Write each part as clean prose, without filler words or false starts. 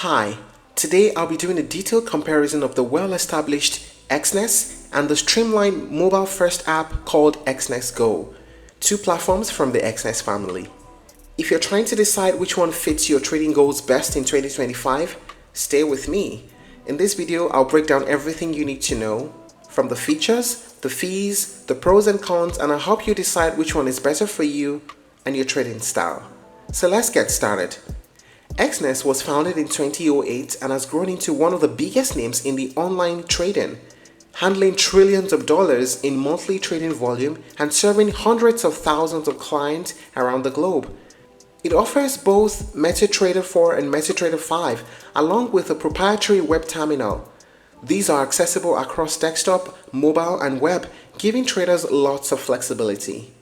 Hi, today I'll be doing a detailed comparison of the well-established Exness and the streamlined mobile-first app called Exness Go, two platforms from the Exness family. If you're trying to decide which one fits your trading goals best in 2025, stay with me. In this video, I'll break down everything you need to know, from the features, the fees, the pros and cons, and I'll help you decide which one is better for you and your trading style. So let's get started. Exness was founded in 2008 and has grown into one of the biggest names in the online trading, handling trillions of dollars in monthly trading volume and serving hundreds of thousands of clients around the globe. It offers both MetaTrader 4 and MetaTrader 5, along with a proprietary web terminal. These are accessible across desktop, mobile, and web, giving traders lots of flexibility.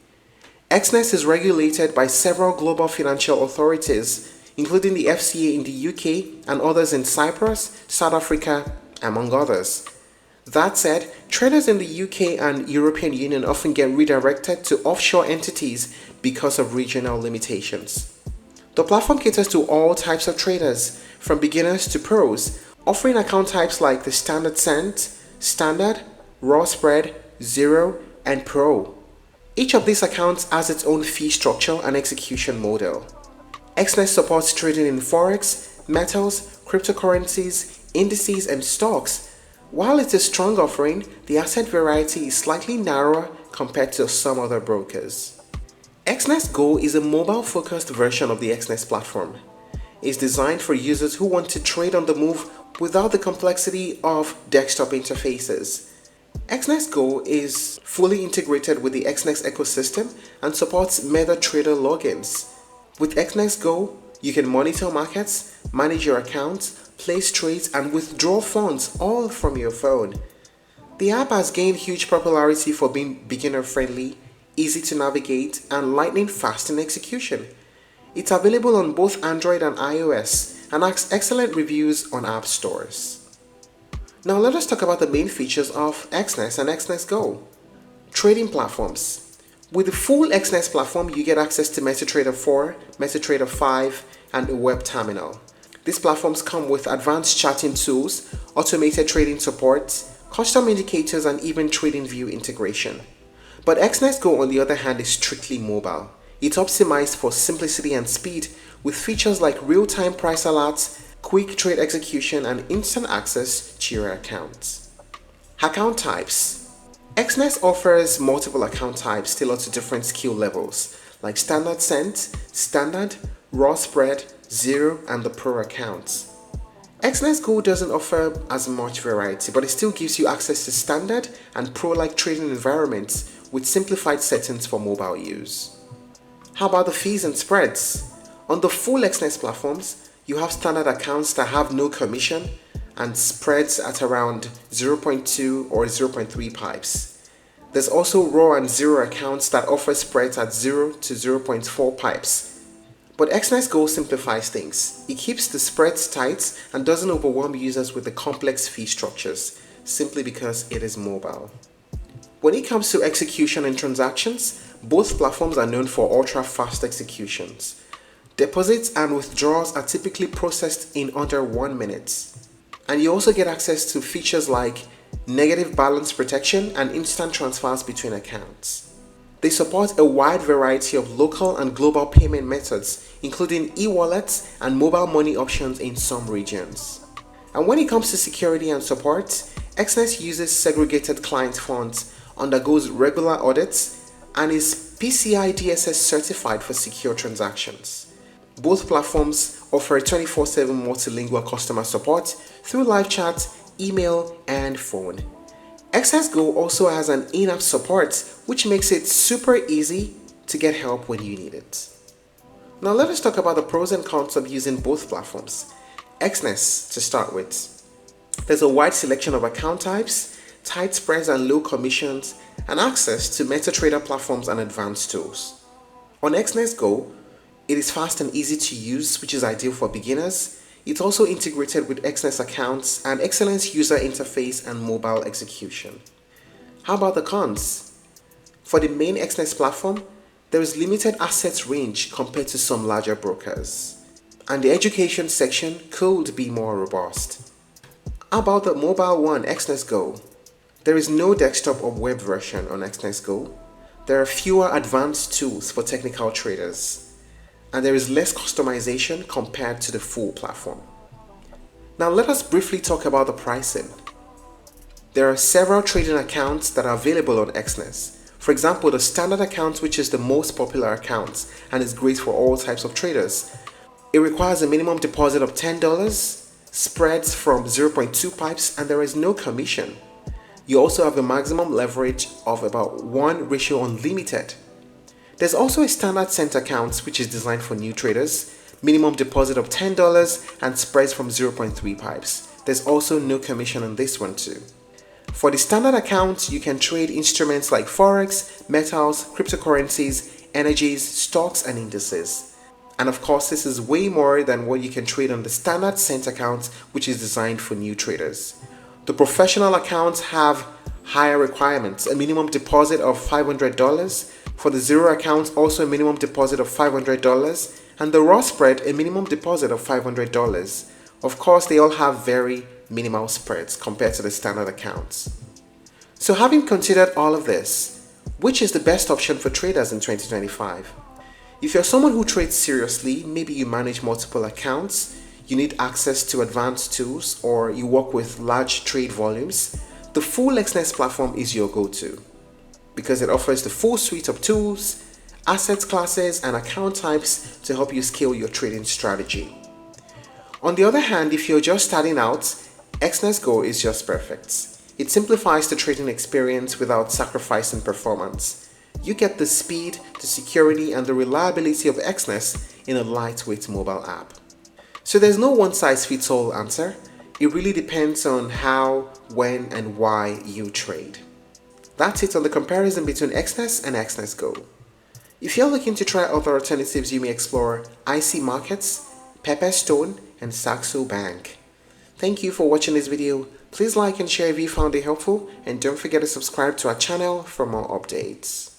Exness is regulated by several global financial authorities, including the FCA in the UK and others in Cyprus, South Africa, among others. That said, traders in the UK and European Union often get redirected to offshore entities because of regional limitations. The platform caters to all types of traders, from beginners to pros, offering account types like the Standard Cent, Standard, Raw Spread, Zero, and Pro. Each of these accounts has its own fee structure and execution model. Exness supports trading in forex, metals, cryptocurrencies, indices, and stocks. While it's a strong offering, the asset variety is slightly narrower compared to some other brokers. Exness Go is a mobile-focused version of the Exness platform. It's designed for users who want to trade on the move without the complexity of desktop interfaces. Exness Go is fully integrated with the Exness ecosystem and supports MetaTrader logins. With Exness Go, you can monitor markets, manage your accounts, place trades, and withdraw funds all from your phone. The app has gained huge popularity for being beginner-friendly, easy to navigate, and lightning-fast in execution. It's available on both Android and iOS and has excellent reviews on app stores. Now let us talk about the main features of Exness and Exness Go. Trading platforms. With the full Exness platform, you get access to MetaTrader 4, MetaTrader 5, and a web terminal. These platforms come with advanced charting tools, automated trading support, custom indicators, and even TradingView integration. But Exness Go, on the other hand, is strictly mobile. It's optimized for simplicity and speed with features like real-time price alerts, quick trade execution, and instant access to your accounts. Account types. Exness offers multiple account types tailored to different skill levels, like Standard Cent, Standard, Raw Spread, Zero, and the Pro accounts. Exness Go doesn't offer as much variety, but it still gives you access to Standard and Pro-like trading environments with simplified settings for mobile use. How about the fees and spreads? On the full Exness platforms, you have standard accounts that have no commission and spreads at around 0.2 or 0.3 pipes. There's also raw and zero accounts that offer spreads at 0 to 0.4 pipes. But Exness Go simplifies things. It keeps the spreads tight and doesn't overwhelm users with the complex fee structures, simply because it is mobile. When it comes to execution and transactions, both platforms are known for ultra-fast executions. Deposits and withdrawals are typically processed in under 1 minute. And you also get access to features like negative balance protection and instant transfers between accounts. They support a wide variety of local and global payment methods, including e-wallets and mobile money options in some regions. And when it comes to security and support, Exness uses segregated client funds, undergoes regular audits, and is PCI DSS certified for secure transactions. Both platforms offer 24/7 multilingual customer support through live chat, email, and phone. Exness Go also has an in-app support, which makes it super easy to get help when you need it. Now let us talk about the pros and cons of using both platforms. Exness, to start with. There's a wide selection of account types, tight spreads and low commissions, and access to MetaTrader platforms and advanced tools. On Exness Go, it is fast and easy to use, which is ideal for beginners. It's also integrated with Exness accounts and excellent user interface and mobile execution. How about the cons? For the main Exness platform, there is limited assets range compared to some larger brokers. and the education section could be more robust. How about the mobile one, Exness Go? There is no desktop or web version on Exness Go. There are fewer advanced tools for technical traders, and there is less customization compared to the full platform. Now let us briefly talk about the pricing. There are several trading accounts that are available on Exness. For example, the standard account, which is the most popular account and is great for all types of traders. It requires a minimum deposit of $10, spreads from 0.2 pips, and there is no commission. You also have a maximum leverage of about 1:1 unlimited. There's also a standard cent account which is designed for new traders, minimum deposit of $10 and spreads from 0.3 pips. There's also no commission on this one too. For the standard account, you can trade instruments like forex, metals, cryptocurrencies, energies, stocks, and indices. And of course, this is way more than what you can trade on the standard cent account, which is designed for new traders. The professional accounts have higher requirements, a minimum deposit of $500. For the zero account, also a minimum deposit of $500. And the raw spread, a minimum deposit of $500. Of course, they all have very minimal spreads compared to the standard accounts. So having considered all of this, which is the best option for traders in 2025? If you're someone who trades seriously, maybe you manage multiple accounts, you need access to advanced tools, or you work with large trade volumes, the full Exness platform is your go-to because it offers the full suite of tools, asset classes, and account types to help you scale your trading strategy. On the other hand, if you're just starting out, Exness Go is just perfect. It simplifies the trading experience without sacrificing performance. You get the speed, the security, and the reliability of Exness in a lightweight mobile app. So there's no one-size-fits-all answer. It really depends on how, when, and why you trade. That's it on the comparison between Exness and Exness Go. If you're looking to try other alternatives, you may explore IC Markets, Pepperstone, and Saxo Bank. Thank you for watching this video. Please like and share if you found it helpful, and don't forget to subscribe to our channel for more updates.